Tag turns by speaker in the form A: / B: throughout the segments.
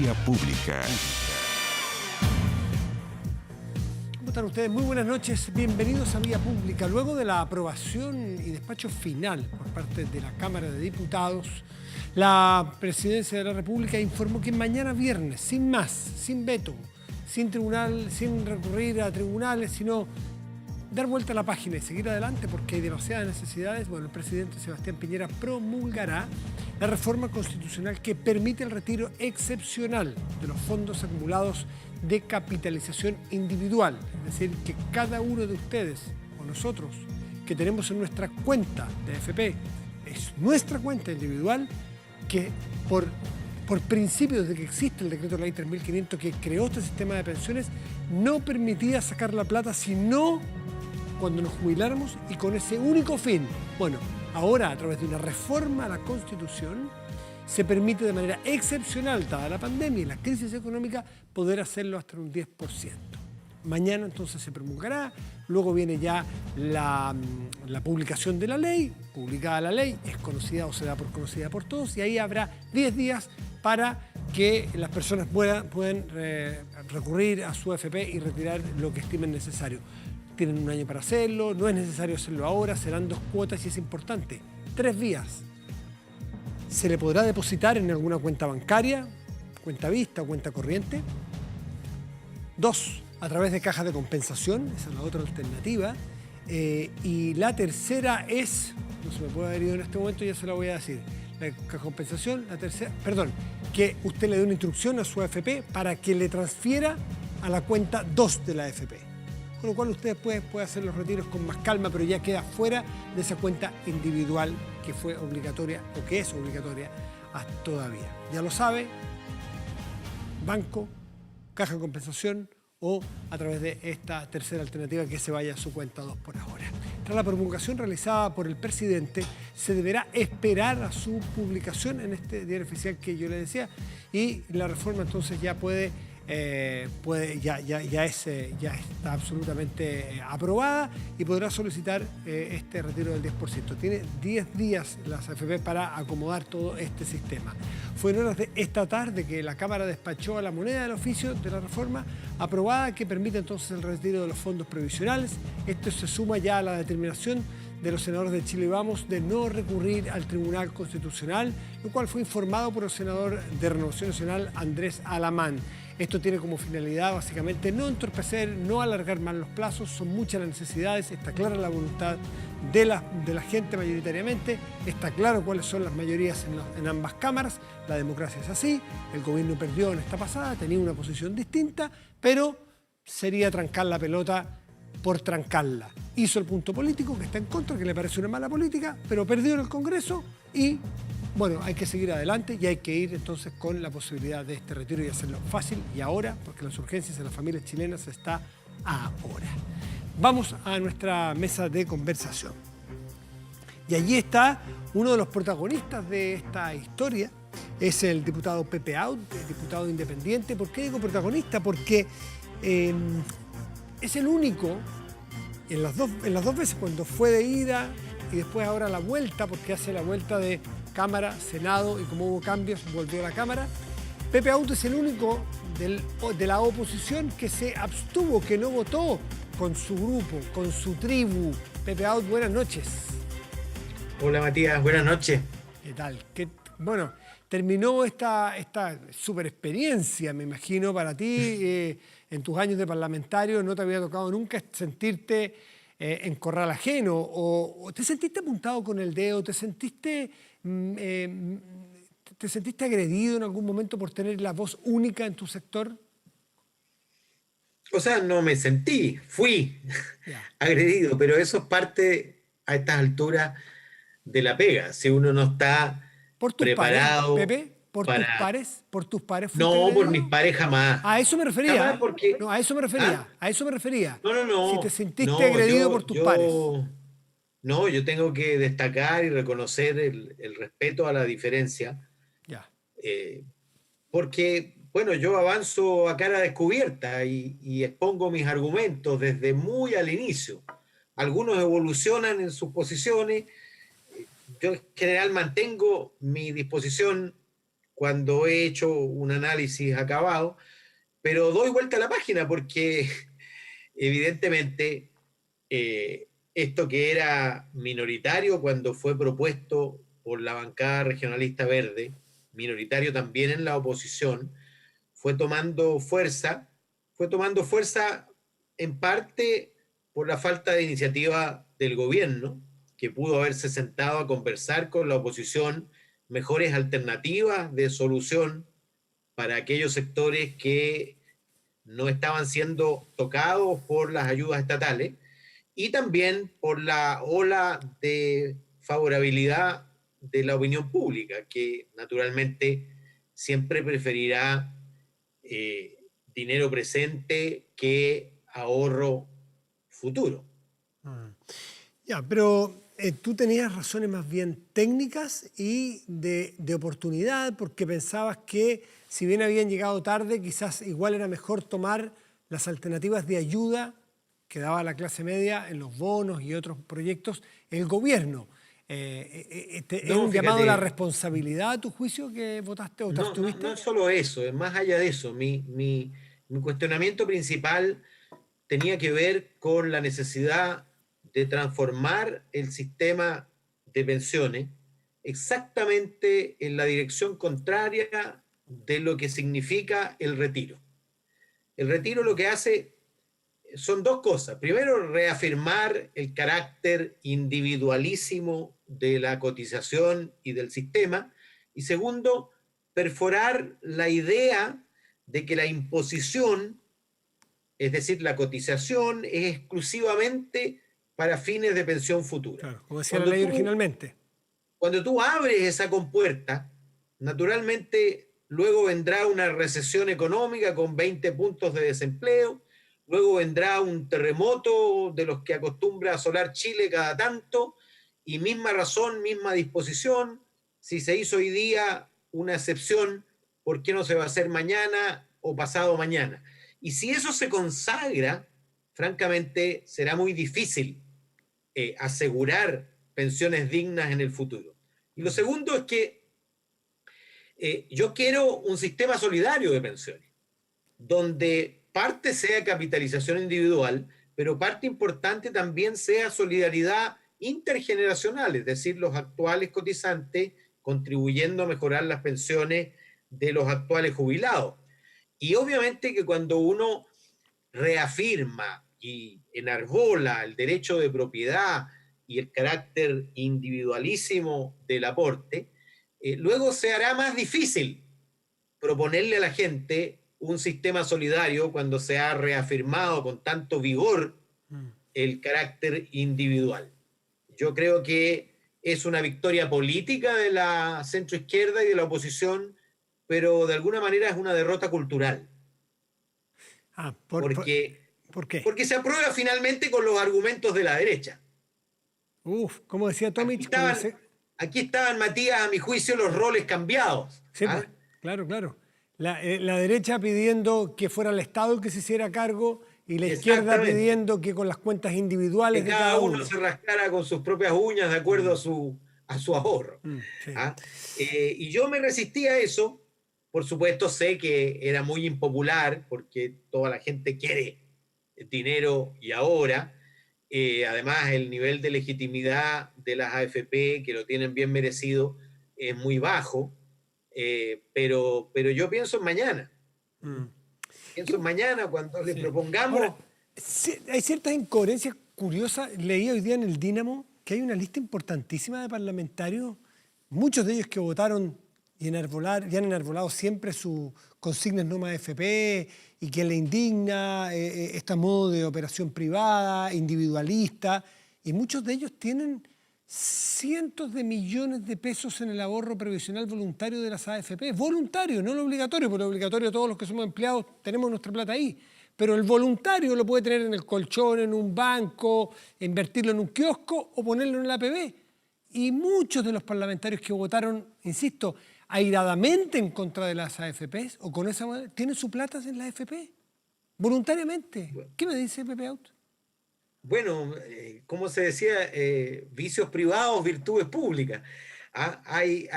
A: Vía Pública.
B: ¿Cómo están ustedes? Muy buenas noches, bienvenidos a Vía Pública. Luego de la aprobación y despacho final por parte de la Cámara de Diputados, la Presidencia de la República informó que mañana viernes, sin más, sin veto, sin tribunal, sin recurrir a tribunales, sino dar vuelta a la página y seguir adelante porque hay demasiadas necesidades. Bueno, el presidente Sebastián Piñera promulgará la reforma constitucional que permite el retiro excepcional de los fondos acumulados de capitalización individual. Es decir, que cada uno de ustedes o nosotros que tenemos en nuestra cuenta de AFP, es nuestra cuenta individual que por principio, desde que existe el decreto de ley 3500 que creó este sistema de pensiones, no permitía sacar la plata sino cuando nos jubiláramos y con ese único fin. Bueno, ahora a través de una reforma a la Constitución se permite de manera excepcional, dada la pandemia y la crisis económica, poder hacerlo hasta un 10%. Mañana entonces se promulgará, luego viene ya la publicación de la ley, publicada la ley, es conocida o se da por conocida por todos, y ahí habrá 10 días para que las personas puedan recurrir a su AFP y retirar lo que estimen necesario. Tienen un año para hacerlo, no es necesario hacerlo ahora, serán 2 cuotas y es importante, 3 vías. Se le podrá depositar en alguna cuenta bancaria, cuenta vista o cuenta corriente. 2, a través de cajas de compensación, esa es la otra alternativa. Y la tercera es, no se me puede haber ido en este momento, ya se la voy a decir. La caja de compensación, la tercera, perdón, que usted le dé una instrucción a su AFP para que le transfiera a la cuenta 2 de la AFP. Con lo cual usted puede hacer los retiros con más calma, pero ya queda fuera de esa cuenta individual que fue obligatoria o que es obligatoria hasta todavía. Ya lo sabe, banco, caja de compensación o a través de esta tercera alternativa que se vaya a su cuenta 2 por ahora. Tras la promulgación realizada por el presidente, se deberá esperar a su publicación en este diario oficial que yo le decía y la reforma entonces ya ya está absolutamente aprobada y podrá solicitar este retiro del 10%. Tiene 10 días las AFP para acomodar todo este sistema. Fue en horas de esta tarde que la Cámara despachó a la moneda del oficio de la reforma aprobada que permite entonces el retiro de los fondos previsionales. Esto se suma ya a la determinación de los senadores de Chile Vamos de no recurrir al Tribunal Constitucional, lo cual fue informado por el senador de Renovación Nacional, Andrés Alamán. Esto tiene como finalidad básicamente no entorpecer, no alargar más los plazos, son muchas las necesidades, está clara la voluntad de la gente mayoritariamente, está claro cuáles son las mayorías en ambas cámaras, la democracia es así, el gobierno perdió en esta pasada, tenía una posición distinta, pero sería trancar la pelota por trancarla. Hizo el punto político que está en contra, que le parece una mala política, pero perdió en el Congreso y bueno, hay que seguir adelante y hay que ir entonces con la posibilidad de este retiro y hacerlo fácil y ahora, porque las urgencias de las familias chilenas está ahora. Vamos a nuestra mesa de conversación. Y allí está uno de los protagonistas de esta historia, es el diputado Pepe Out, diputado independiente. ¿Por qué digo protagonista? Porque es el único, en las dos veces, cuando fue de ida y después ahora la vuelta, porque hace la vuelta de Cámara, Senado y como hubo cambios volvió a la Cámara. Pepe Auto es el único de la oposición que se abstuvo, que no votó con su grupo, con su tribu. Pepe Auto, buenas noches.
C: Hola Matías, buenas noches.
B: ¿Qué tal? Bueno, terminó esta super experiencia, me imagino, para ti. En tus años de parlamentario no te había tocado nunca sentirte en corral ajeno o te sentiste apuntado con el dedo, te sentiste agredido en algún momento por tener la voz única en tu sector.
C: O sea, no me sentí, fui agredido, pero eso es parte a estas alturas de la pega. Si uno no está
B: ¿Por tus
C: preparado
B: pares, Pepe? ¿Por tus pares?
C: No, por mis pares jamás.
B: A eso me refería.
C: Jamás porque...
B: No, a eso me refería.
C: ¿Ah?
B: A eso me refería.
C: No.
B: Si te sentiste agredido por tus pares.
C: No, yo tengo que destacar y reconocer el respeto a la diferencia.
B: Ya.
C: Porque, bueno, yo avanzo a cara descubierta y expongo mis argumentos desde muy al inicio. Algunos evolucionan en sus posiciones. Yo en general mantengo mi disposición cuando he hecho un análisis acabado, pero doy vuelta a la página porque evidentemente esto que era minoritario cuando fue propuesto por la bancada regionalista verde, minoritario también en la oposición, fue tomando fuerza en parte por la falta de iniciativa del gobierno, que pudo haberse sentado a conversar con la oposición mejores alternativas de solución para aquellos sectores que no estaban siendo tocados por las ayudas estatales, y también por la ola de favorabilidad de la opinión pública, que naturalmente siempre preferirá dinero presente que ahorro futuro.
B: Ya, pero tú tenías razones más bien técnicas y de oportunidad, porque pensabas que si bien habían llegado tarde, quizás igual era mejor tomar las alternativas de ayuda que daba la clase media en los bonos y otros proyectos el gobierno. ¿Es
C: No,
B: un llamado a la
C: fíjate,
B: responsabilidad a tu juicio que votaste o te
C: no
B: abstuviste?
C: es solo eso, es más allá de eso. Mi cuestionamiento principal tenía que ver con la necesidad de transformar el sistema de pensiones exactamente en la dirección contraria de lo que significa el retiro. El retiro lo que hace son dos cosas. Primero, reafirmar el carácter individualísimo de la cotización y del sistema. Y segundo, perforar la idea de que la imposición, es decir, la cotización, es exclusivamente para fines de pensión futura.
B: Claro, como decía la
C: Cuando
B: ley
C: tú,
B: originalmente.
C: cuando tú abres esa compuerta, naturalmente luego vendrá una recesión económica con 20 puntos de desempleo, luego vendrá un terremoto de los que acostumbra asolar Chile cada tanto, y misma razón, misma disposición. Si se hizo hoy día una excepción, ¿por qué no se va a hacer mañana o pasado mañana? Y si eso se consagra, francamente será muy difícil asegurar pensiones dignas en el futuro. Y lo segundo es que yo quiero un sistema solidario de pensiones, donde parte sea capitalización individual, pero parte importante también sea solidaridad intergeneracional, es decir, los actuales cotizantes contribuyendo a mejorar las pensiones de los actuales jubilados. Y obviamente que cuando uno reafirma y enarbola el derecho de propiedad y el carácter individualísimo del aporte, luego se hará más difícil proponerle a la gente un sistema solidario cuando se ha reafirmado con tanto vigor el carácter individual. Yo creo que es una victoria política de la centroizquierda y de la oposición, pero de alguna manera es una derrota cultural,
B: Ah,
C: porque,
B: ¿por qué?
C: porque se aprueba finalmente con los argumentos de la derecha.
B: Uf, como decía
C: Aquí
B: Tomich, cuando
C: estaban,
B: se...
C: aquí estaban, Matías, a mi juicio, los roles cambiados.
B: Sí, pues,
C: ¿Ah?
B: claro, claro. La derecha pidiendo que fuera el Estado el que se hiciera cargo y la izquierda
C: Exactamente.
B: pidiendo que con las cuentas individuales
C: Que
B: de
C: cada
B: cada
C: uno
B: uno.
C: se rascara con sus propias uñas de acuerdo a su ahorro.
B: Sí.
C: ¿Ah? Y yo me resistí a eso. Por supuesto, sé que era muy impopular porque toda la gente quiere dinero y ahora. Además, el nivel de legitimidad de las AFP, que lo tienen bien merecido, es muy bajo. Pero yo pienso en mañana.
B: Mm.
C: Pienso
B: ¿Qué-
C: en mañana cuando le
B: Sí. Ahora,
C: propongamos.
B: hay ciertas incoherencias curiosas. Leí hoy día en el Dínamo que hay una lista importantísima de parlamentarios, muchos de ellos que votaron y han enarbolado siempre sus consignas no más FP y que le indigna este modo de operación privada, individualista, y muchos de ellos tienen cientos de millones de pesos en el ahorro previsional voluntario de las AFP. Voluntario, no lo obligatorio, porque lo obligatorio todos los que somos empleados tenemos nuestra plata ahí. Pero el voluntario lo puede tener en el colchón, en un banco, invertirlo en un kiosco o ponerlo en el APB. Y muchos de los parlamentarios que votaron, insisto, airadamente en contra de las AFPs o con esa moneda, tienen su plata en la AFP, voluntariamente. ¿Qué me dice Pepe Out?
C: Bueno, como se decía, vicios privados, virtudes públicas. Hay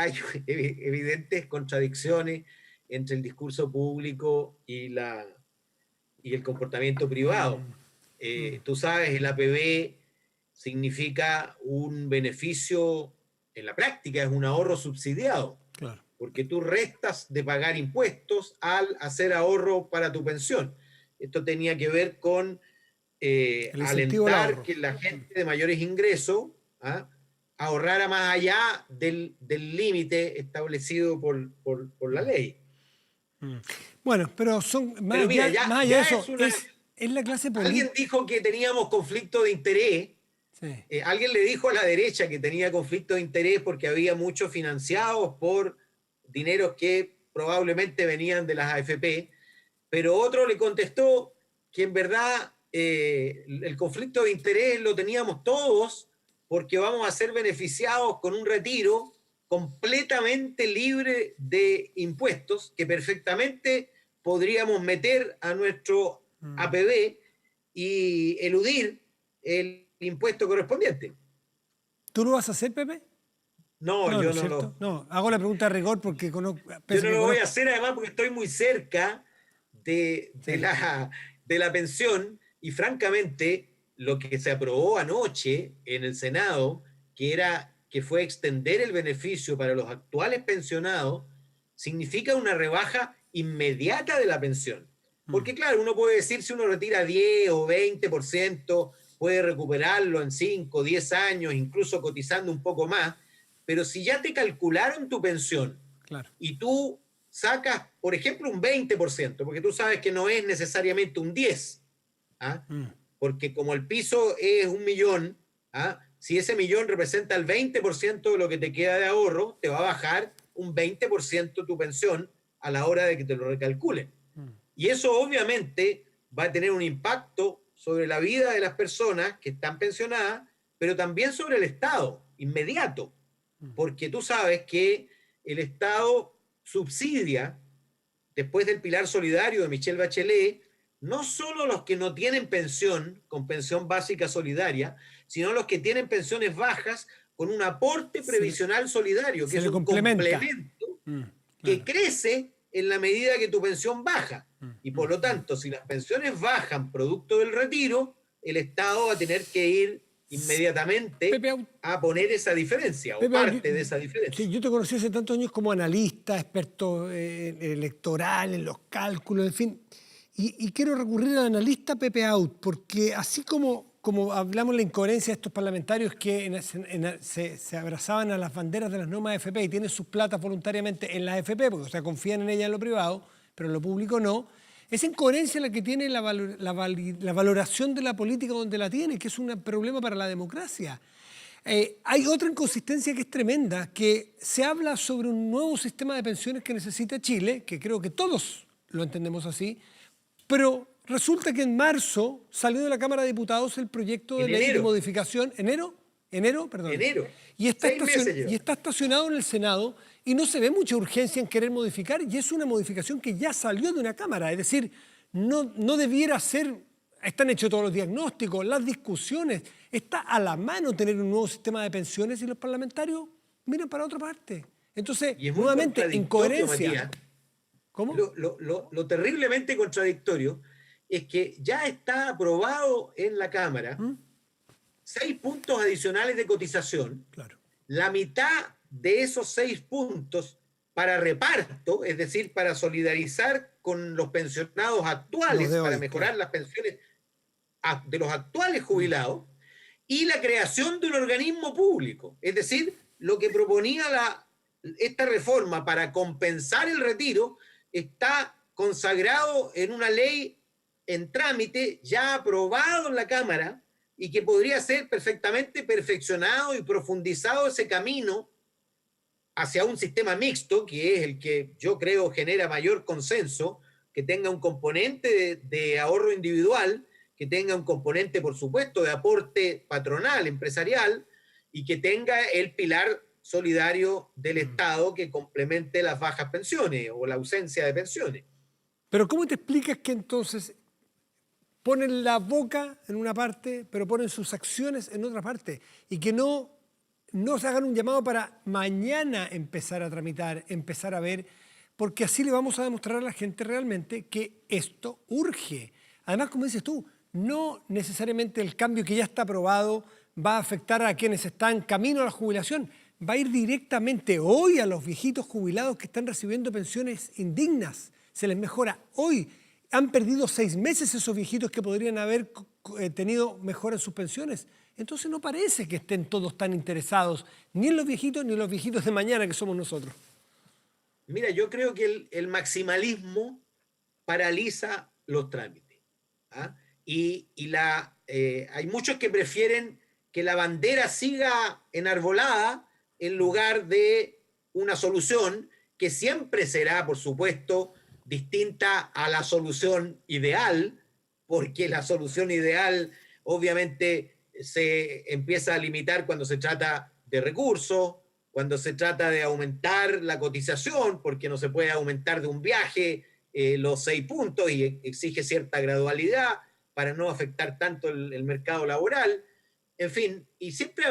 C: evidentes contradicciones entre el discurso público y el comportamiento privado. Tú sabes, el APB significa un beneficio, en la práctica es un ahorro subsidiado,
B: Claro.
C: porque tú restas de pagar impuestos al hacer ahorro para tu pensión. Esto tenía que ver con
B: El incentivo al
C: alentar
B: ahorro.
C: que la gente de mayores ingresos ahorrara más allá del límite establecido por la ley.
B: Bueno, pero son
C: Pero mira,
B: más allá de eso,
C: es una...
B: es la clase
C: Alguien
B: política.
C: dijo que teníamos conflicto de interés.
B: Sí.
C: Alguien le dijo a la derecha que tenía conflicto de interés porque había muchos financiados por dineros que probablemente venían de las AFP, pero otro le contestó que en verdad el conflicto de interés lo teníamos todos porque vamos a ser beneficiados con un retiro completamente libre de impuestos que perfectamente podríamos meter a nuestro APB y eludir el impuesto correspondiente.
B: ¿Tú lo vas a hacer, Pepe?
C: No,
B: No,
C: yo
B: ¿no es
C: no
B: cierto? No, hago la pregunta de rigor porque
C: yo no lo voy a hacer, además porque estoy muy cerca de
B: Sí.
C: la pensión y francamente lo que se aprobó anoche en el Senado, que fue extender el beneficio para los actuales pensionados, significa una rebaja inmediata de la pensión. Porque claro, uno puede decir si uno retira 10 o 20%, puede recuperarlo en 5 o 10 años, incluso cotizando un poco más, pero si ya te calcularon tu pensión
B: Claro.
C: y tú sacas, por ejemplo, un 20%, porque tú sabes que no es necesariamente un 10%, porque como el piso es 1.000.000, si ese millón representa el 20% de lo que te queda de ahorro, te va a bajar un 20% tu pensión a la hora de que te lo recalculen. Y eso obviamente va a tener un impacto sobre la vida de las personas que están pensionadas, pero también sobre el Estado, inmediato, porque tú sabes que el Estado subsidia, después del pilar solidario de Michelle Bachelet, no solo los que no tienen pensión, con pensión básica solidaria, sino los que tienen pensiones bajas con un aporte previsional solidario, que es un complemento que crece en la medida que tu pensión baja. Y por lo tanto, si las pensiones bajan producto del retiro, el Estado va a tener que ir inmediatamente
B: Pepe,
C: a poner esa diferencia o parte de esa diferencia.
B: Sí, yo te conocí hace tantos años como analista, experto electoral, en los cálculos, en fin. Y quiero recurrir al analista Pepe Out, porque así como hablamos de la incoherencia de estos parlamentarios que se abrazaban a las banderas de las normas AFP y tienen sus platas voluntariamente en las AFP, porque o sea, confían en ellas en lo privado, pero en lo público no. Esa incoherencia la que tiene la valoración de la política donde la tiene, que es un problema para la democracia. Hay otra inconsistencia que es tremenda, que se habla sobre un nuevo sistema de pensiones que necesita Chile, que creo que todos lo entendemos así, pero resulta que en marzo salió de la Cámara de Diputados el proyecto de ley de modificación, enero, y está estacionado en el Senado y no se ve mucha urgencia en querer modificar, y es una modificación que ya salió de una Cámara, es decir, no debiera ser, están hechos todos los diagnósticos, las discusiones, está a la mano tener un nuevo sistema de pensiones y los parlamentarios miran para otra parte. Entonces, nuevamente, incoherencia.
C: Matías.
B: ¿Cómo?
C: Lo terriblemente contradictorio es que ya está aprobado en la Cámara 6 puntos adicionales de cotización.
B: Claro.
C: La mitad de esos 6 puntos para reparto, es decir, para solidarizar con los pensionados actuales, para mejorar las pensiones de los actuales jubilados, y la creación de un organismo público. Es decir, lo que proponía esta reforma para compensar el retiro está consagrado en una ley en trámite, ya aprobado en la Cámara, y que podría ser perfectamente perfeccionado y profundizado ese camino hacia un sistema mixto, que es el que yo creo genera mayor consenso, que tenga un componente de ahorro individual, que tenga un componente, por supuesto, de aporte patronal, empresarial, y que tenga el pilar solidario del Estado que complemente las bajas pensiones o la ausencia de pensiones.
B: Pero ¿cómo te explicas que entonces ponen la boca en una parte, pero ponen sus acciones en otra parte? Y que no nos hagan un llamado para mañana empezar a tramitar, empezar a ver, porque así le vamos a demostrar a la gente realmente que esto urge. Además, como dices tú, no necesariamente el cambio que ya está aprobado va a afectar a quienes están camino a la jubilación, va a ir directamente hoy a los viejitos jubilados que están recibiendo pensiones indignas. Se les mejora hoy. Han perdido 6 meses esos viejitos que podrían haber tenido mejora en sus pensiones. Entonces no parece que estén todos tan interesados, ni en los viejitos ni en los viejitos de mañana que somos nosotros.
C: Mira, yo creo que el maximalismo paraliza los trámites. ¿Ah? Hay muchos que prefieren que la bandera siga enarbolada en lugar de una solución que siempre será, por supuesto, distinta a la solución ideal, porque la solución ideal obviamente se empieza a limitar cuando se trata de recursos, cuando se trata de aumentar la cotización, porque no se puede aumentar de un viaje los 6 puntos y exige cierta gradualidad para no afectar tanto el mercado laboral. En fin, y siempre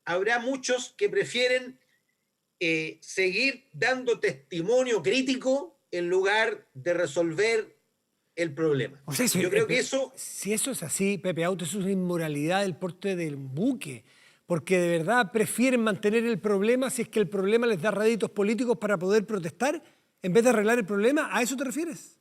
C: habrá muchos que prefieren seguir dando testimonio crítico en lugar de resolver el problema.
B: O sea,
C: yo creo que eso...
B: Si eso es así, Pepe Auto, eso es una inmoralidad del porte del buque, porque de verdad prefieren mantener el problema si es que el problema les da réditos políticos para poder protestar, en vez de arreglar el problema. ¿A eso te refieres?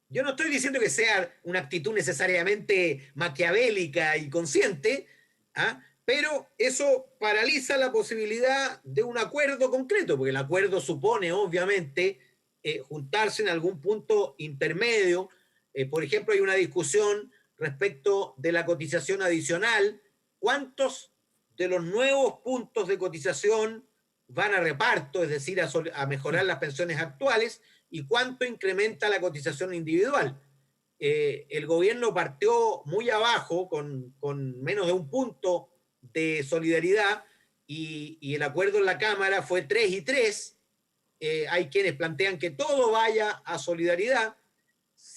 C: Yo no estoy diciendo que sea una actitud necesariamente maquiavélica y consciente, ¿ah? Pero eso paraliza la posibilidad de un acuerdo concreto, porque el acuerdo supone, obviamente, juntarse en algún punto intermedio. Por ejemplo, hay una discusión respecto de la cotización adicional. ¿Cuántos de los nuevos puntos de cotización van a reparto, es decir, a mejorar las pensiones actuales? ¿Y cuánto incrementa la cotización individual? El gobierno partió muy abajo, con menos de 1 punto de solidaridad, y el acuerdo en la Cámara fue 3 y 3. Hay quienes plantean que todo vaya a solidaridad,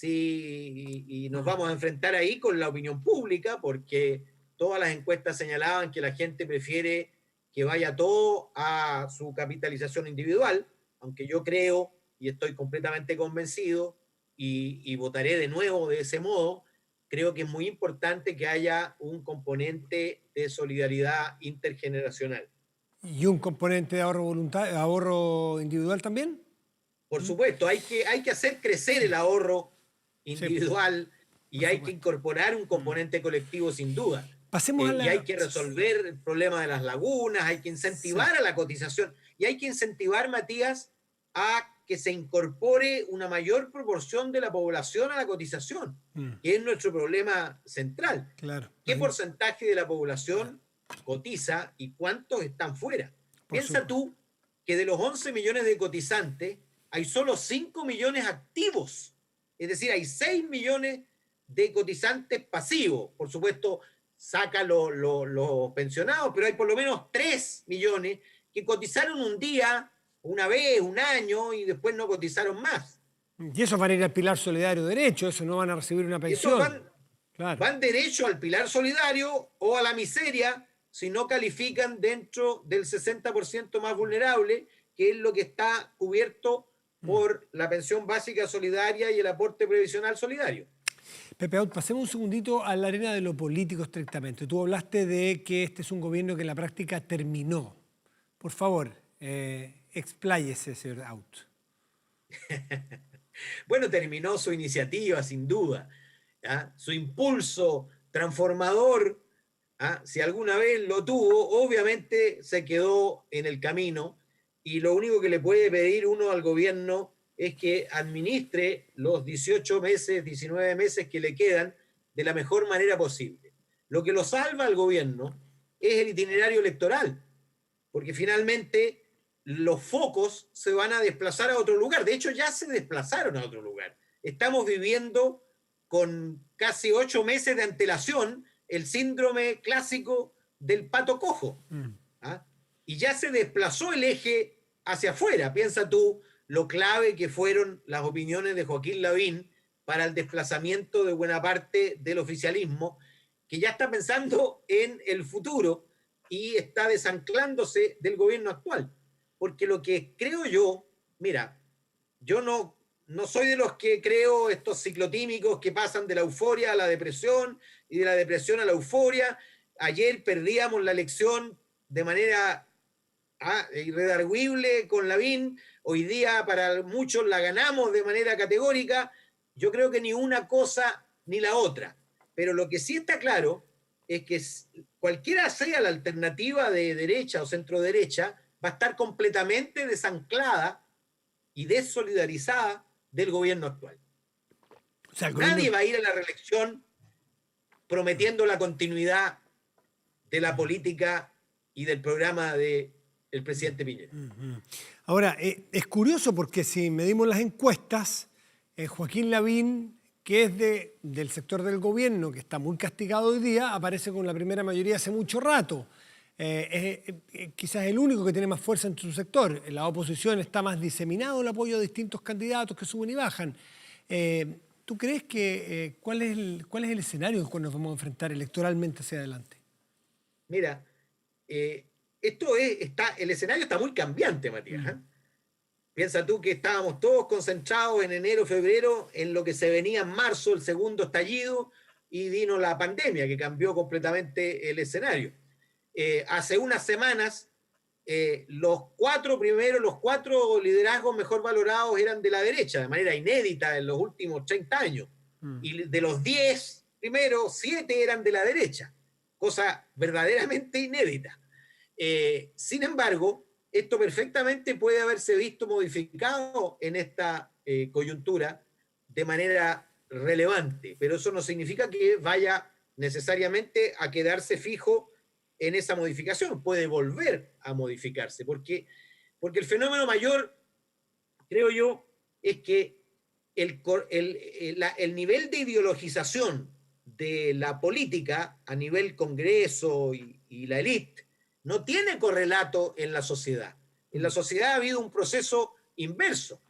C: y nos vamos a enfrentar ahí con la opinión pública, porque todas las encuestas señalaban que la gente prefiere que vaya todo a su capitalización individual, aunque yo creo y estoy completamente convencido y votaré de nuevo de ese modo. Creo que es muy importante que haya un componente de solidaridad intergeneracional.
B: ¿Y un componente de ahorro individual también?
C: Por supuesto, hay que hacer crecer el ahorro individual, sí, y hay que incorporar un componente colectivo sin duda.
B: Pasemos
C: y hay que resolver el problema de las lagunas, hay que incentivar a la cotización, y hay que incentivar, Matías, a que se incorpore una mayor proporción de la población a la cotización, que es nuestro problema central.
B: Claro.
C: ¿Qué porcentaje de la población cotiza y cuántos están fuera? Piensa tú que de los 11 millones de cotizantes hay solo 5 millones activos. Es decir, hay 6 millones de cotizantes pasivos. Por supuesto, saca los pensionados, pero hay por lo menos 3 millones que cotizaron un día, una vez, un año, y después no cotizaron más.
B: Y esos van a ir al Pilar Solidario derecho, eso no van a recibir una pensión.
C: Van derecho al Pilar Solidario o a la miseria si no califican dentro del 60% más vulnerable, que es lo que está cubierto por la pensión básica solidaria y el aporte previsional solidario.
B: Pepe Out, pasemos un segundito a la arena de lo político estrictamente. Tú hablaste de que este es un gobierno que en la práctica terminó. Por favor, expláyese, señor Out.
C: Bueno, terminó su iniciativa, sin duda. ¿Ah? Su impulso transformador, ¿ah? Si alguna vez lo tuvo, obviamente se quedó en el camino, y lo único que le puede pedir uno al gobierno es que administre los 18 meses, 19 meses que le quedan de la mejor manera posible. Lo que lo salva al gobierno es el itinerario electoral, porque finalmente los focos se van a desplazar a otro lugar. De hecho, ya se desplazaron a otro lugar. Estamos viviendo con casi 8 meses de antelación el síndrome clásico del pato cojo. ¿Ah? Y ya se desplazó el eje hacia afuera. Piensa tú lo clave que fueron las opiniones de Joaquín Lavín para el desplazamiento de buena parte del oficialismo, que ya está pensando en el futuro, y está desanclándose del gobierno actual. Porque lo que creo yo, mira, yo no soy de los que creo estos ciclotímicos que pasan de la euforia a la depresión y de la depresión a la euforia. Ayer perdíamos la elección de manera irredarguible con Lavín, hoy día para muchos la ganamos de manera categórica. Yo creo que ni una cosa ni la otra. Pero lo que sí está claro es que cualquiera sea la alternativa de derecha o centro derecha, va a estar completamente desanclada y desolidarizada del gobierno actual. O sea, nadie va a ir a la reelección prometiendo la continuidad de la política y del programa del presidente Piñera.
B: Ahora, es curioso porque si medimos las encuestas, Joaquín Lavín, que es del sector del gobierno, que está muy castigado hoy día, aparece con la primera mayoría hace mucho rato. Quizás el único que tiene más fuerza en su sector. En la oposición está más diseminado el apoyo de distintos candidatos que suben y bajan. ¿Tú crees que cuál es el escenario en el cual nos vamos a enfrentar electoralmente hacia adelante?
C: Mira, el escenario está muy cambiante, Matías. Piensa tú que estábamos todos concentrados en enero, febrero, en lo que se venía en marzo, el segundo estallido, y vino la pandemia que cambió completamente el escenario. Hace unas semanas, los cuatro liderazgos mejor valorados eran de la derecha, de manera inédita en los últimos 30 años. Y de los 10 primeros, 7 eran de la derecha, cosa verdaderamente inédita. Sin embargo, esto perfectamente puede haberse visto modificado en esta coyuntura de manera relevante, pero eso no significa que vaya necesariamente a quedarse fijo en esa modificación, puede volver a modificarse, porque el fenómeno mayor, creo yo, es que el nivel de ideologización de la política a nivel Congreso y la élite no tiene correlato en la sociedad. En la sociedad ha habido un proceso inverso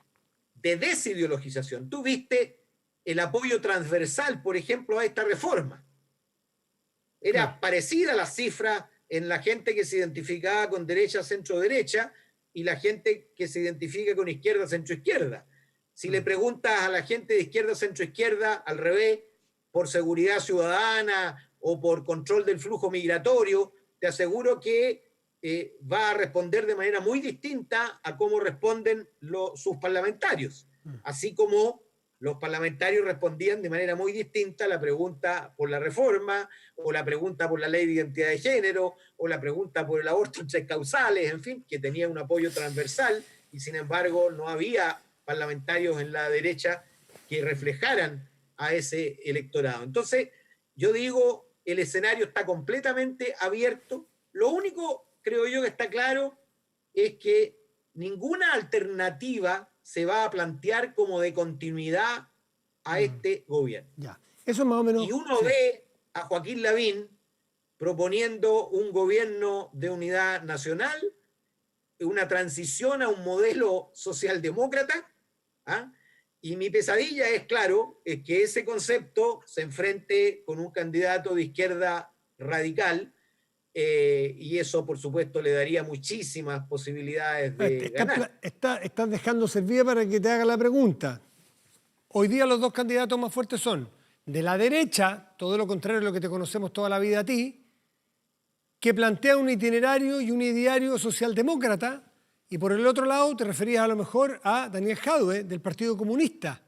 C: de desideologización. Tú viste el apoyo transversal, por ejemplo, a esta reforma. Era parecida la cifra en la gente que se identificaba con derecha, centro-derecha, y la gente que se identifica con izquierda, centro-izquierda. Si le preguntas a la gente de izquierda, centro-izquierda, al revés, por seguridad ciudadana o por control del flujo migratorio, te aseguro que va a responder de manera muy distinta a cómo responden sus parlamentarios. Así como los parlamentarios respondían de manera muy distinta a la pregunta por la reforma, o la pregunta por la ley de identidad de género, o la pregunta por el aborto en 3 causales, en fin, que tenía un apoyo transversal, y sin embargo no había parlamentarios en la derecha que reflejaran a ese electorado. Entonces, yo digo, el escenario está completamente abierto. Lo único, creo yo, que está claro es que ninguna alternativa se va a plantear como de continuidad a este gobierno.
B: Ya. Eso más o menos.
C: Y uno ve a Joaquín Lavín proponiendo un gobierno de unidad nacional, una transición a un modelo socialdemócrata, y mi pesadilla es, claro, es que ese concepto se enfrente con un candidato de izquierda radical, y eso, por supuesto, le daría muchísimas posibilidades de ganar.
B: Estás dejando servir para que te haga la pregunta. Hoy día los dos candidatos más fuertes son de la derecha, todo lo contrario de lo que te conocemos toda la vida a ti, que plantea un itinerario y un ideario socialdemócrata, y por el otro lado te referías a lo mejor a Daniel Jadue, del Partido Comunista,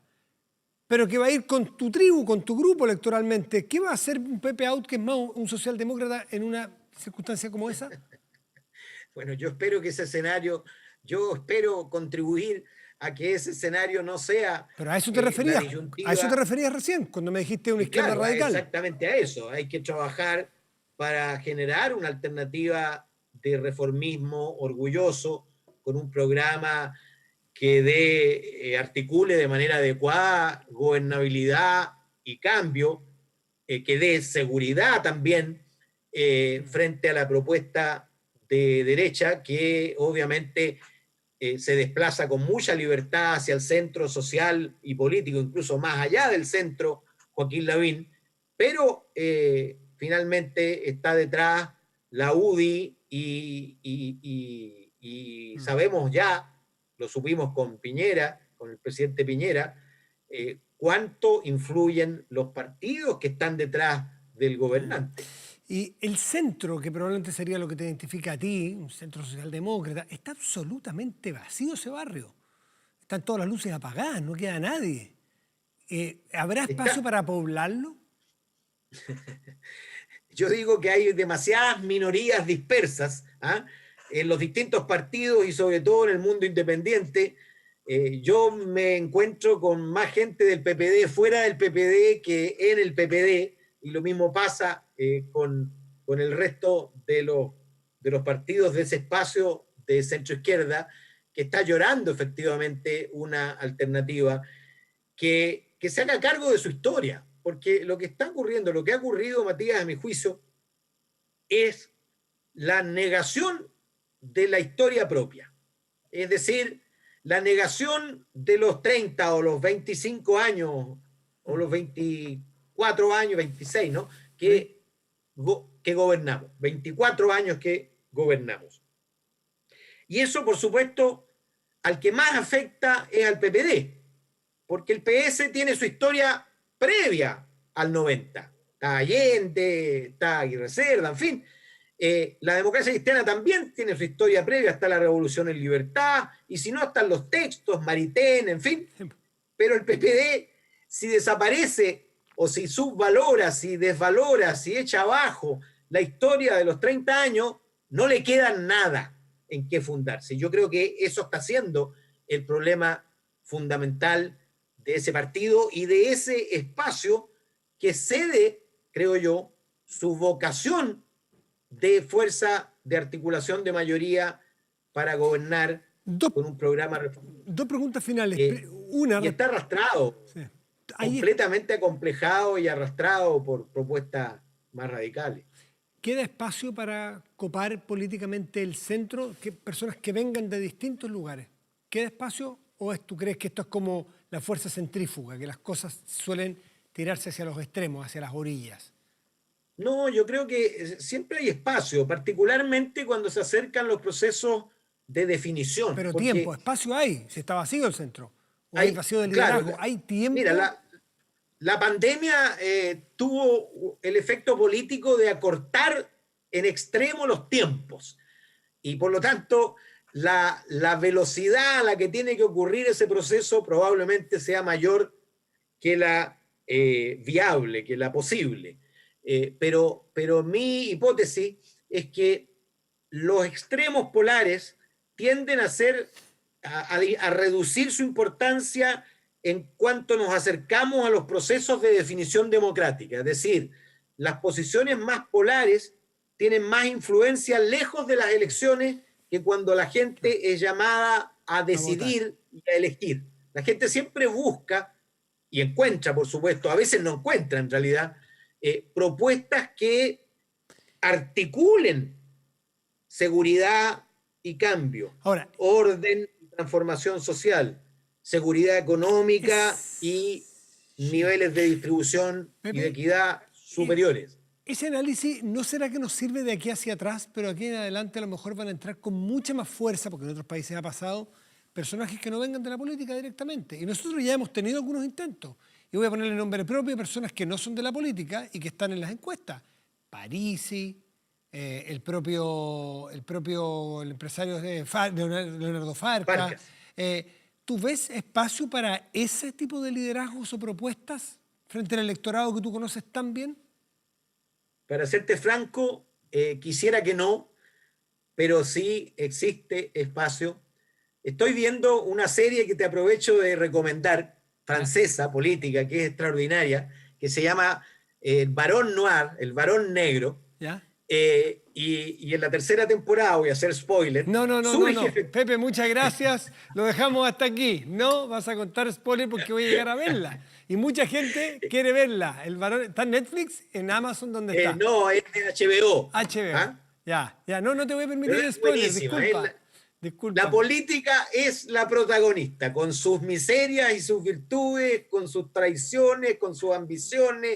B: pero que va a ir con tu tribu, con tu grupo electoralmente. ¿Qué va a hacer un Pepe Out, que es más un socialdemócrata, en una circunstancia como esa?
C: Bueno, yo espero que ese escenario, yo espero contribuir a que ese escenario no sea...
B: Pero a eso te referías, a eso te referías recién, cuando me dijiste una izquierda radical.
C: Exactamente a eso. Hay que trabajar para generar una alternativa de reformismo orgulloso, con un programa que articule de manera adecuada gobernabilidad y cambio, que dé seguridad también frente a la propuesta de derecha, que obviamente se desplaza con mucha libertad hacia el centro social y político, incluso más allá del centro, Joaquín Lavín, pero finalmente está detrás la UDI y sabemos ya, lo supimos con Piñera, con el presidente Piñera, cuánto influyen los partidos que están detrás del gobernante.
B: Y el centro, que probablemente sería lo que te identifica a ti, un centro socialdemócrata, está absolutamente vacío ese barrio. Están todas las luces apagadas, no queda nadie. ¿Habrá espacio para poblarlo?
C: Yo digo que hay demasiadas minorías dispersas en los distintos partidos y sobre todo en el mundo independiente. Yo me encuentro con más gente del PPD fuera del PPD que en el PPD, y lo mismo pasa con el resto de los partidos de ese espacio de centro-izquierda, que está llorando efectivamente una alternativa que se haga cargo de su historia. Porque lo que está ocurriendo, lo que ha ocurrido, Matías, a mi juicio, es la negación de la historia propia. Es decir, la negación de los 30 o los 25 años, o los 24 años, 26, ¿no? que gobernamos. 24 años que gobernamos. Y eso, por supuesto, al que más afecta es al PPD, porque el PS tiene su historia previa al 90. Está Allende, está Aguirre Cerda, en fin. La democracia cristiana también tiene su historia previa, está la Revolución en Libertad, y si no, están los textos, Maritain, en fin. Pero el PPD, si desaparece, o si subvalora, si desvalora, si echa abajo la historia de los 30 años, no le queda nada en qué fundarse. Yo creo que eso está siendo el problema fundamental de ese partido y de ese espacio que cede, creo yo, su vocación de fuerza de articulación de mayoría para gobernar con un programa.
B: Dos preguntas finales. Una,
C: y está arrastrado, sí, completamente acomplejado y arrastrado por propuestas más radicales.
B: ¿Queda espacio para copar políticamente el centro? Personas que vengan de distintos lugares. ¿Queda espacio o tú crees que esto es como la fuerza centrífuga, que las cosas suelen tirarse hacia los extremos, hacia las orillas?
C: No, yo creo que siempre hay espacio, particularmente cuando se acercan los procesos de definición.
B: Pero tiempo, espacio hay, si está vacío el centro. O hay vacío de liderazgo, claro, hay tiempo.
C: Mira, la pandemia tuvo el efecto político de acortar en extremo los tiempos. Y por lo tanto, la velocidad a la que tiene que ocurrir ese proceso probablemente sea mayor que la viable, que la posible. Pero mi hipótesis es que los extremos polares tienden a reducir su importancia en cuanto nos acercamos a los procesos de definición democrática. Es decir, las posiciones más polares tienen más influencia lejos de las elecciones que cuando la gente es llamada a decidir y a elegir. La gente siempre busca y encuentra, por supuesto, a veces no encuentra en realidad, propuestas que articulen seguridad y cambio,
B: ahora,
C: orden y transformación social, seguridad económica y niveles de distribución y de equidad superiores.
B: Ese análisis, ¿no será que nos sirve de aquí hacia atrás, pero aquí en adelante a lo mejor van a entrar con mucha más fuerza, porque en otros países ha pasado, personajes que no vengan de la política directamente? Y nosotros ya hemos tenido algunos intentos. Y voy a ponerle nombre propio a personas que no son de la política y que están en las encuestas. Parisi, el empresario de Leonardo Farca. ¿Tú ves espacio para ese tipo de liderazgos o propuestas frente al electorado que tú conoces tan bien?
C: Para serte franco, quisiera que no, pero sí existe espacio. Estoy viendo una serie que te aprovecho de recomendar, francesa, política, que es extraordinaria, que se llama El Barón Noir, el Barón Negro.
B: ¿Ya?
C: Y en la tercera temporada, voy a hacer spoiler.
B: No. Pepe, muchas gracias. Lo dejamos hasta aquí. No vas a contar spoiler porque voy a llegar a verla. Y mucha gente quiere verla. El Barón, ¿está en Netflix? ¿En Amazon? ¿Dónde está?
C: No, es de HBO.
B: HBO. ¿Ah? Ya. No te voy a permitir el spoiler. Disculpa.
C: La política es la protagonista, con sus miserias y sus virtudes, con sus traiciones, con sus ambiciones,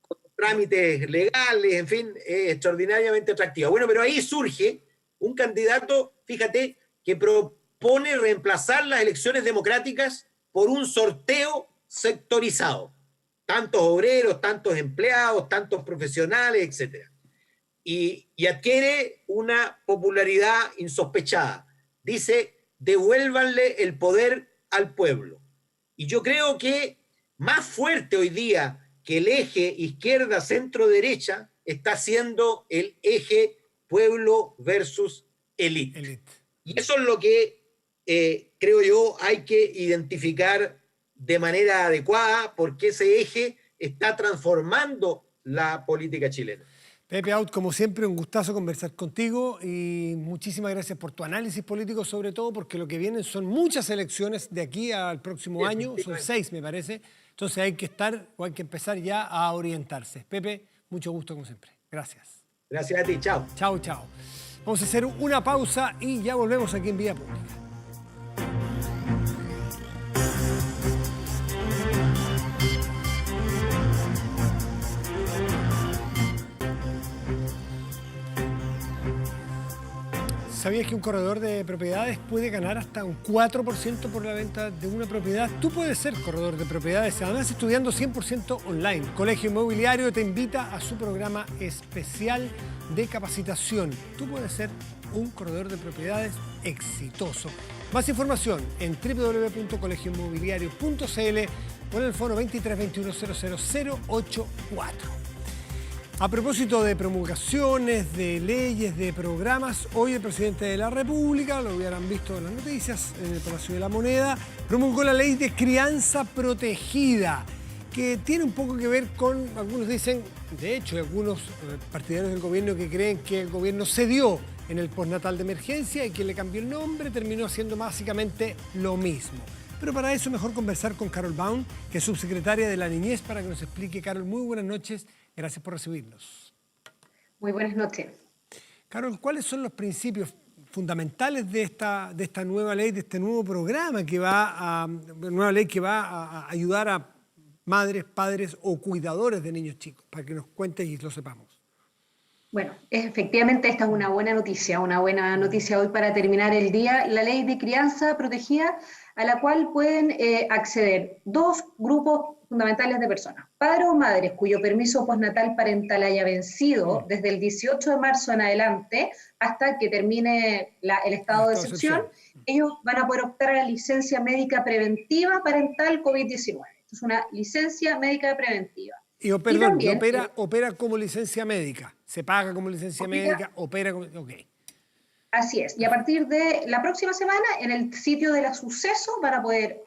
C: con sus trámites legales, en fin, es extraordinariamente atractiva. Bueno, pero ahí surge un candidato, fíjate, que propone reemplazar las elecciones democráticas por un sorteo sectorizado. Tantos obreros, tantos empleados, tantos profesionales, etc. Y adquiere una popularidad insospechada. Dice, devuélvanle el poder al pueblo. Y yo creo que más fuerte hoy día que el eje izquierda-centro-derecha está siendo el eje pueblo versus élite. Y eso es lo que creo yo hay que identificar de manera adecuada, porque ese eje está transformando la política chilena.
B: Pepe Out, como siempre, un gustazo conversar contigo y muchísimas gracias por tu análisis político, sobre todo porque lo que vienen son muchas elecciones de aquí al próximo año, son 6 me parece, entonces hay que empezar ya a orientarse. Pepe, mucho gusto como siempre. Gracias.
C: Gracias a ti, chao.
B: Chao, chao. Vamos a hacer una pausa y ya volvemos aquí en Vía Pública. ¿Sabías que un corredor de propiedades puede ganar hasta un 4% por la venta de una propiedad? Tú puedes ser corredor de propiedades, además estudiando 100% online. Colegio Inmobiliario te invita a su programa especial de capacitación. Tú puedes ser un corredor de propiedades exitoso. Más información en www.colegioinmobiliario.cl o en el foro 23 21 00 084. A propósito de promulgaciones, de leyes, de programas, hoy el presidente de la República, lo hubieran visto en las noticias, en el Palacio de la Moneda, promulgó la ley de crianza protegida, que tiene un poco que ver con, algunos dicen, de hecho, algunos partidarios del gobierno que creen que el gobierno cedió en el postnatal de emergencia y que le cambió el nombre, terminó haciendo básicamente lo mismo. Pero para eso mejor conversar con Carol Baum, que es subsecretaria de la Niñez, para que nos explique. Carol, muy buenas noches. Gracias por recibirnos.
A: Muy buenas noches.
B: Carol, ¿cuáles son los principios fundamentales de esta nueva ley, de este nuevo programa que va a ayudar a madres, padres o cuidadores de niños chicos? Para que nos cuentes y lo sepamos.
A: Bueno, efectivamente esta es una buena noticia hoy para terminar el día. La ley de crianza protegida, a la cual pueden acceder dos grupos fundamentales de personas. Padres o madres cuyo permiso postnatal parental haya vencido desde el 18 de marzo en adelante hasta que termine el estado de excepción, ellos van a poder optar a la licencia médica preventiva parental COVID-19. Esto es una licencia médica preventiva.
B: Perdón, también, opera como licencia médica, se paga como licencia médica, opera como... Okay.
A: Así es, y a partir de la próxima semana en el sitio de la Suceso van a poder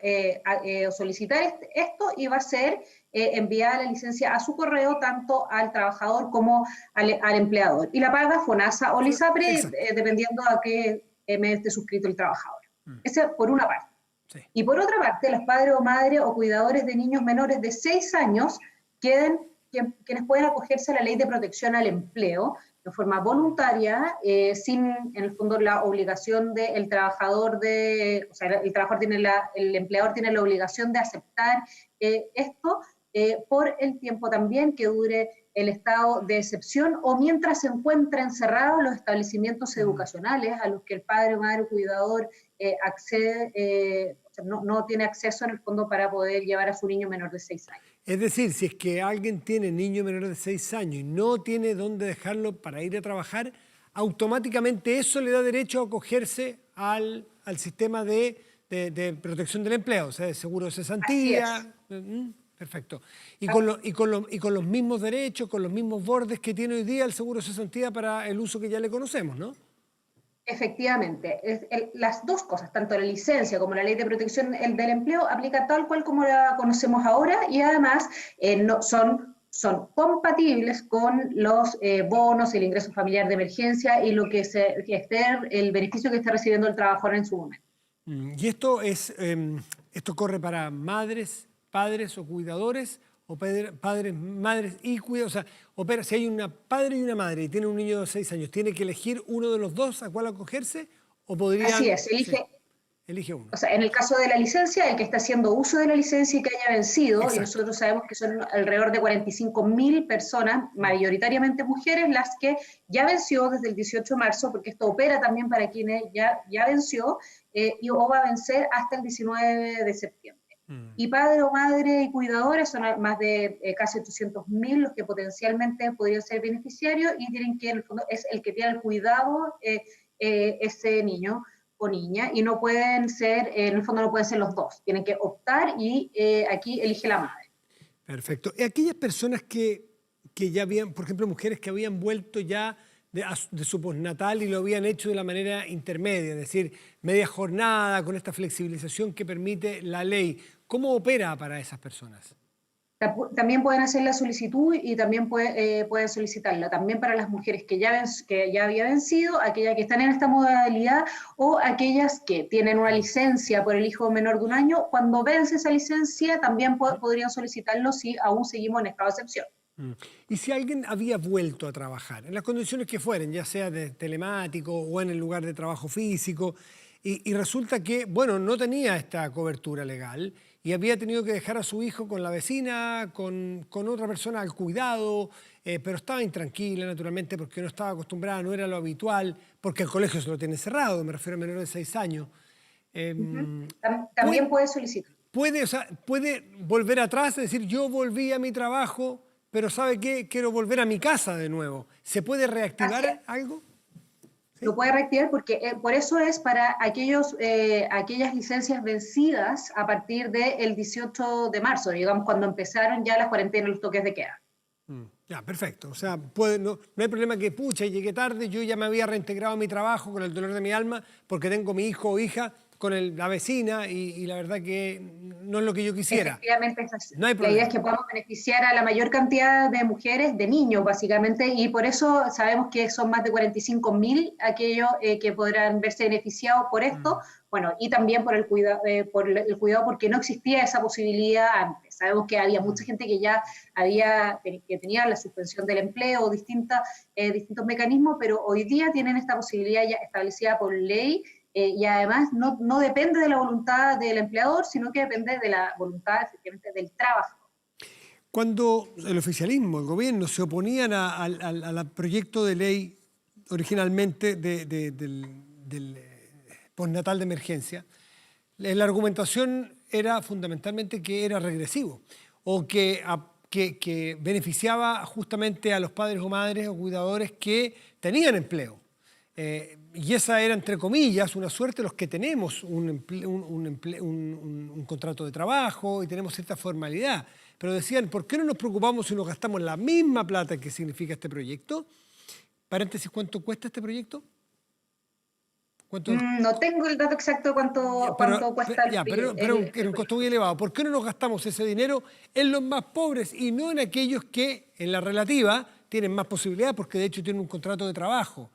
A: solicitar esto y va a ser enviada la licencia a su correo tanto al trabajador como al empleador. Y la paga FONASA o LISAPRE dependiendo a qué mes esté suscrito el trabajador. Esa por una parte. Sí. Y por otra parte, los padres o madres o cuidadores de niños menores de 6 años quienes pueden acogerse a la ley de protección al empleo de forma voluntaria, sin, en el fondo, la obligación del trabajador el empleador tiene la obligación de aceptar esto por el tiempo también que dure el estado de excepción o mientras se encuentren cerrados los establecimientos educacionales a los que el padre, madre o cuidador accede, no tiene acceso en el fondo para poder llevar a su niño menor de 6 años.
B: Es decir, si es que alguien tiene niño menor de 6 años y no tiene dónde dejarlo para ir a trabajar, automáticamente eso le da derecho a acogerse al sistema de protección del empleo, o sea, de seguro de cesantía. Perfecto. Y con los mismos derechos, con los mismos bordes que tiene hoy día el seguro de cesantía para el uso que ya le conocemos, ¿no?
A: Efectivamente, las dos cosas, tanto la licencia como la ley de protección del empleo, aplica tal cual como la conocemos ahora y además son compatibles con los bonos, el ingreso familiar de emergencia y lo que el beneficio que esté recibiendo el trabajador en su momento.
B: ¿Y esto corre para madres, padres o cuidadores? O padres, madres y cuidadores, o sea, si hay un padre y una madre y tiene un niño de 6 años, ¿tiene que elegir uno de los dos a cuál acogerse? ¿O podrían...
A: Así es,
B: Elige uno.
A: O sea, en el caso de la licencia, el que está haciendo uso de la licencia y que haya vencido,
B: Exacto.
A: y nosotros sabemos que son alrededor de 45.000 personas, mayoritariamente mujeres, las que ya venció desde el 18 de marzo, porque esto opera también para quienes ya venció, o va a vencer hasta el 19 de septiembre. Y padre o madre y cuidadores son más de casi 800.000 los que potencialmente podrían ser beneficiarios y tienen que, en el fondo, es el que tiene el cuidado ese niño o niña, y no pueden ser, en el fondo no pueden ser los dos, tienen que optar y aquí elige la madre.
B: Perfecto. Y aquellas personas que ya habían, por ejemplo, mujeres que habían vuelto ya de su postnatal y lo habían hecho de la manera intermedia, es decir, media jornada, con esta flexibilización que permite la ley, ¿cómo opera para esas personas?
A: También pueden hacer la solicitud y también pueden solicitarla. También para las mujeres que ya había vencido, aquellas que están en esta modalidad o aquellas que tienen una licencia por el hijo menor de 1 año, cuando vence esa licencia también podrían solicitarlo si aún seguimos en estado de excepción.
B: Y si alguien había vuelto a trabajar, en las condiciones que fueren, ya sea de telemático o en el lugar de trabajo físico, y resulta que, bueno, no tenía esta cobertura legal y había tenido que dejar a su hijo con la vecina, con otra persona al cuidado, pero estaba intranquila, naturalmente, porque no estaba acostumbrada, no era lo habitual, porque el colegio se lo tiene cerrado, me refiero a menores de 6 años.
A: También puede solicitar.
B: Puede volver atrás, es decir, yo volví a mi trabajo, pero ¿sabe qué? Quiero volver a mi casa de nuevo. ¿Se puede reactivar algo? ¿Sí?
A: Lo puede reactivar porque por eso es para aquellas licencias vencidas a partir del 18 de marzo, digamos, cuando empezaron ya las cuarentenas, los toques de queda.
B: Ya, perfecto. O sea, no hay problema que, pucha, llegué tarde, yo ya me había reintegrado a mi trabajo con el dolor de mi alma porque tengo mi hijo o hija con la vecina y la verdad que no es lo que yo quisiera.
A: Efectivamente,
B: No hay
A: la
B: problema.
A: idea es que podamos beneficiar a la mayor cantidad de mujeres, de niños básicamente, y por eso sabemos que son más de 45.000 aquellos que podrán verse beneficiados por esto, bueno, y también por el cuidado porque no existía esa posibilidad antes. Sabemos que había mucha gente que ya que tenía la suspensión del empleo o distintos mecanismos, pero hoy día tienen esta posibilidad ya establecida por ley. Y además no depende de la voluntad del empleador, sino que depende de la voluntad efectivamente del trabajador.
B: Cuando el oficialismo, el gobierno, se oponían al proyecto de ley originalmente del postnatal de emergencia, la argumentación era fundamentalmente que era regresivo o que beneficiaba justamente a los padres o madres o cuidadores que tenían empleo. Y esa era, entre comillas, una suerte los que tenemos un contrato de trabajo y tenemos cierta formalidad. Pero decían, ¿por qué no nos preocupamos si nos gastamos la misma plata que significa este proyecto? Paréntesis, ¿cuánto cuesta este proyecto?
A: No tengo el dato exacto de cuánto cuesta el proyecto.
B: Pero era un costo muy elevado. ¿Por qué no nos gastamos ese dinero en los más pobres y no en aquellos que, en la relativa, tienen más posibilidades porque de hecho tienen un contrato de trabajo?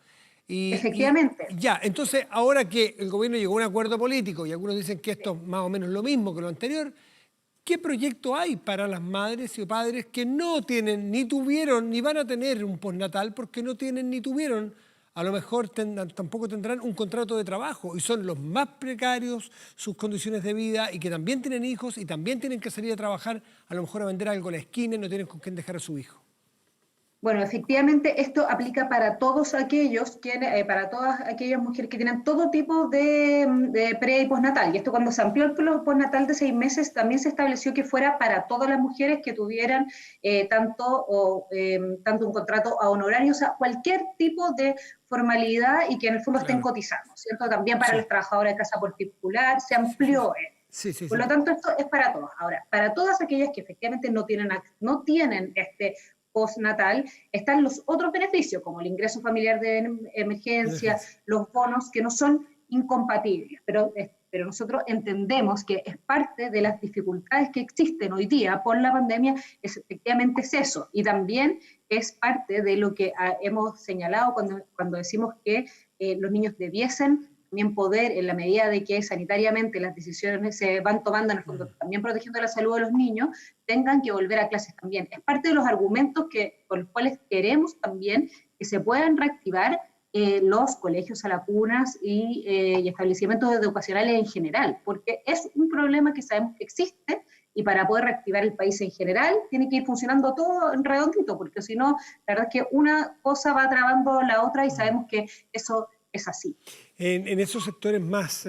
A: Efectivamente.
B: Entonces, ahora que el gobierno llegó a un acuerdo político y algunos dicen que esto es más o menos lo mismo que lo anterior, ¿qué proyecto hay para las madres y padres que no tienen, ni tuvieron, ni van a tener un postnatal porque no tienen ni tuvieron, a lo mejor tampoco tendrán un contrato de trabajo y son los más precarios sus condiciones de vida y que también tienen hijos y también tienen que salir a trabajar, a lo mejor a vender algo a la esquina y no tienen con quién dejar a su hijo?
A: Bueno, efectivamente esto aplica para todos aquellos, para todas aquellas mujeres que tienen todo tipo de pre y postnatal. Y esto cuando se amplió el postnatal de 6 meses, también se estableció que fuera para todas las mujeres que tuvieran tanto un contrato a honorario, o sea, cualquier tipo de formalidad y que en el fondo estén cotizando, ¿cierto? También para las trabajadoras de casa particular, se amplió. Por lo tanto, esto es para todas. Ahora, para todas aquellas que efectivamente no tienen este postnatal, están los otros beneficios, como el ingreso familiar de emergencia, los bonos, que no son incompatibles, pero nosotros entendemos que es parte de las dificultades que existen hoy día por la pandemia, efectivamente es eso, y también es parte de lo que hemos señalado cuando decimos que los niños debiesen también poder, en la medida de que sanitariamente las decisiones se van tomando, en el fondo, también protegiendo la salud de los niños, tengan que volver a clases también. Es parte de los argumentos con los cuales queremos también que se puedan reactivar los colegios a las cunas y establecimientos educacionales en general, porque es un problema que sabemos que existe, y para poder reactivar el país en general tiene que ir funcionando todo en redondito, porque si no, la verdad es que una cosa va trabando la otra y sabemos que eso es así.
B: En esos sectores más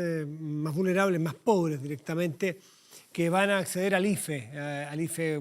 B: vulnerables, más pobres directamente, que van a acceder al IFE, al IFE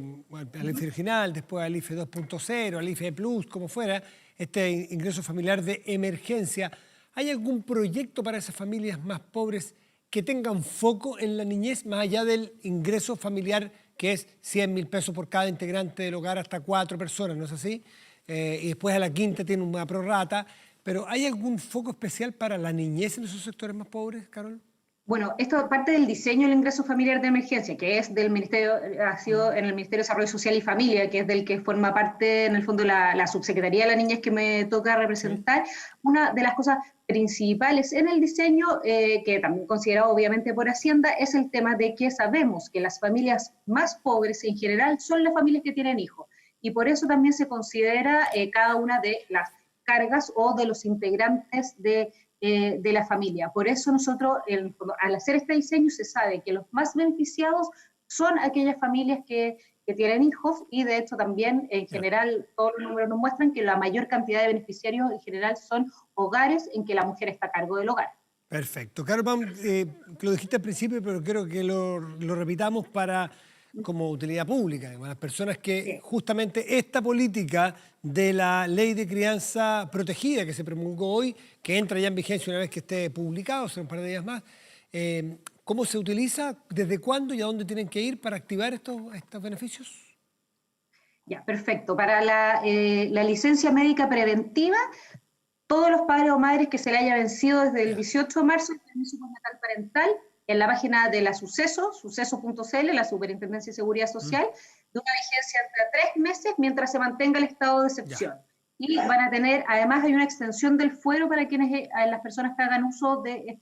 B: original, después al IFE 2.0, al IFE Plus, como fuera, este ingreso familiar de emergencia, ¿hay algún proyecto para esas familias más pobres que tengan foco en la niñez, más allá del ingreso familiar, que es 100.000 pesos por cada integrante del hogar, hasta 4 personas, ¿no es así? Y después a la quinta tiene una prorrata. Pero ¿hay algún foco especial para la niñez en esos sectores más pobres, Carol?
A: Bueno, esto parte del diseño del ingreso familiar de emergencia, que es del Ministerio, ha sido en el Ministerio de Desarrollo Social y Familia, que es del que forma parte, en el fondo, la Subsecretaría de la Niñez que me toca representar. Sí. Una de las cosas principales en el diseño, que también considerado obviamente por Hacienda, es el tema de que sabemos que las familias más pobres en general son las familias que tienen hijos, y por eso también se considera cada una de las cargas o de los integrantes de la familia. Por eso nosotros, al hacer este diseño, se sabe que los más beneficiados son aquellas familias que tienen hijos, y de hecho también en general todos los números nos muestran que la mayor cantidad de beneficiarios en general son hogares en que la mujer está a cargo del hogar.
B: Perfecto. Carol, lo dijiste al principio, pero quiero que lo repitamos como utilidad pública, las personas que justamente esta política de la ley de crianza protegida que se promulgó hoy, que entra ya en vigencia una vez que esté publicado, son un par de días más, ¿cómo se utiliza? ¿Desde cuándo y a dónde tienen que ir para activar estos beneficios?
A: Ya, perfecto. Para la licencia médica preventiva, todos los padres o madres que se le haya vencido desde el 18 de marzo el permiso postnatal parental, en la página de la Suceso, suceso.cl, la Superintendencia de Seguridad Social, de una vigencia de 3 meses mientras se mantenga el estado de excepción. Y van a tener, además hay una extensión del fuero para las personas que hagan uso de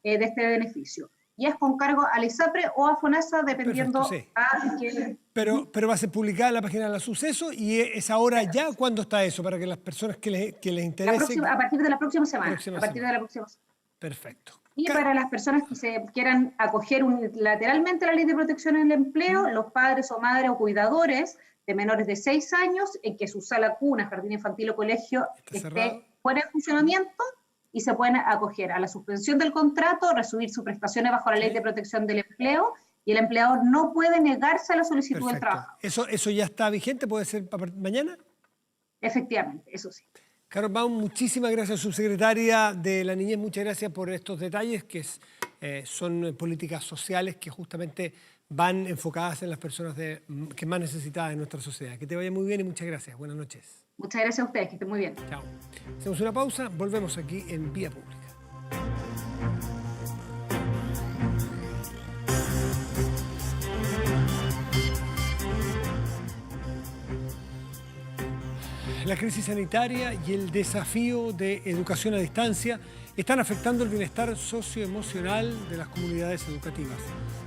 A: este beneficio. Y es con cargo al ISAPRE o a FONASA, dependiendo a quién.
B: Pero va a ser publicada en la página de la Suceso, y es ahora ya. ¿Cuándo está eso? Para que las personas que les interese.
A: A partir de la próxima semana.
B: Perfecto.
A: Y para las personas que se quieran acoger unilateralmente a la Ley de Protección en el Empleo, los padres o madres o cuidadores de menores de 6 años, en que su sala cuna, jardín infantil o colegio esté fuera de funcionamiento, y se pueden acoger a la suspensión del contrato, recibir sus prestaciones bajo la Ley de Protección del Empleo, y el empleador no puede negarse a la solicitud del trabajo.
B: ¿Eso ya está vigente? ¿Puede ser mañana?
A: Efectivamente, eso sí.
B: Carol Baum, muchísimas gracias, subsecretaria de la Niñez. Muchas gracias por estos detalles, que son políticas sociales que justamente van enfocadas en las personas que más necesitadas en nuestra sociedad. Que te vaya muy bien y muchas gracias. Buenas noches.
A: Muchas gracias a ustedes, que estén muy bien.
B: Chao. Hacemos una pausa, volvemos aquí en Vía Pública. La crisis sanitaria y el desafío de educación a distancia están afectando el bienestar socioemocional de las comunidades educativas.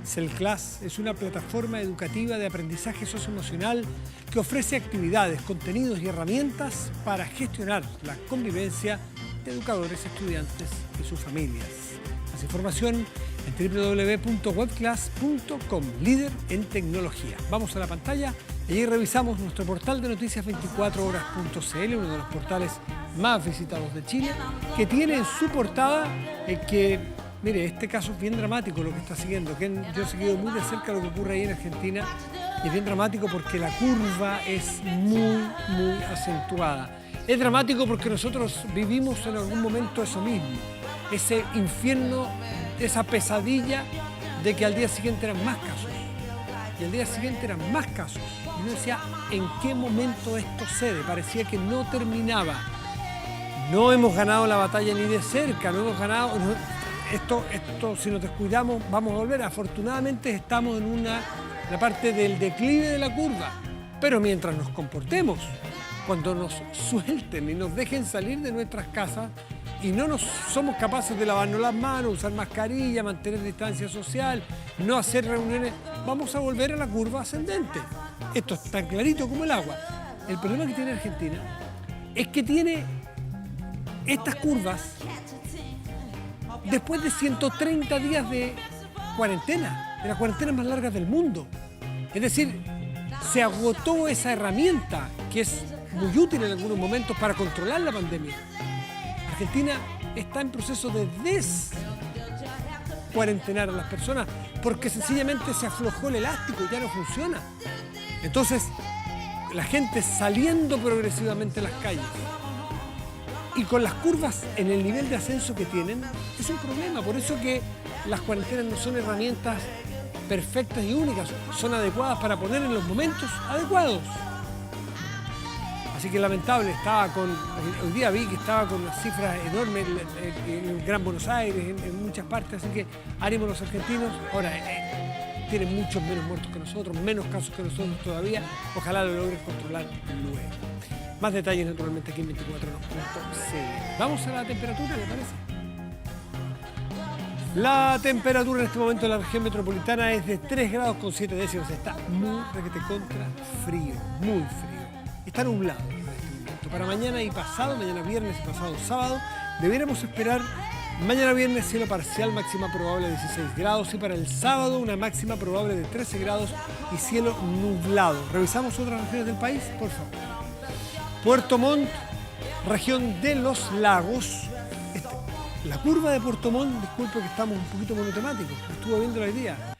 B: CELCLAS es una plataforma educativa de aprendizaje socioemocional que ofrece actividades, contenidos y herramientas para gestionar la convivencia de educadores, estudiantes y sus familias. Más información en www.webclass.com, líder en tecnología. Vamos a la pantalla y ahí revisamos nuestro portal de noticias 24horas.cl, uno de los portales más visitados de Chile, que tiene en su portada mire, este caso es bien dramático lo que está siguiendo. Yo he seguido muy de cerca lo que ocurre ahí en Argentina, y es bien dramático porque la curva es muy, muy acentuada. Es dramático porque nosotros vivimos en algún momento eso mismo, ese infierno, esa pesadilla de que al día siguiente eran más casos. Y al día siguiente eran más casos. Y uno decía, ¿en qué momento esto cede? Parecía que no terminaba. No hemos ganado la batalla ni de cerca, no hemos ganado. Esto, si nos descuidamos, vamos a volver. Afortunadamente estamos en la parte del declive de la curva. Pero mientras nos comportemos, cuando nos suelten y nos dejen salir de nuestras casas y no somos capaces de lavarnos las manos, usar mascarilla, mantener distancia social, no hacer reuniones, vamos a volver a la curva ascendente. Esto es tan clarito como el agua. El problema que tiene Argentina es que tiene estas curvas, después de 130 días de cuarentena, de las cuarentenas más largas del mundo. Es decir, se agotó esa herramienta que es muy útil en algunos momentos para controlar la pandemia. Argentina está en proceso de descuarentenar a las personas porque sencillamente se aflojó el elástico y ya no funciona. Entonces, la gente saliendo progresivamente a las calles y con las curvas en el nivel de ascenso que tienen, es un problema. Por eso que las cuarentenas no son herramientas perfectas y únicas, son adecuadas para poner en los momentos adecuados. Así que lamentable, hoy día vi que estaba con unas cifras enormes en el Gran Buenos Aires, en muchas partes, así que ánimo los argentinos. Ahora, tienen muchos menos muertos que nosotros, menos casos que nosotros todavía, ojalá lo logren controlar luego. Más detalles naturalmente aquí en 24horas.cl. Vamos a la temperatura, ¿le parece? La temperatura en este momento en la región metropolitana es de 3 grados con 7 décimos. Está muy requete contra frío, muy frío. Está nublado en este momento. Para mañana y pasado, mañana viernes y pasado sábado, debiéramos esperar mañana viernes cielo parcial, máxima probable de 16 grados y para el sábado una máxima probable de 13 grados y cielo nublado. ¿Revisamos otras regiones del país? Por favor. Puerto Montt, región de los lagos. La curva de Puerto Montt, disculpe que estamos un poquito monotemáticos, estuve viendo la idea.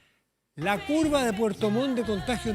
B: La curva de Puerto Montt de contagios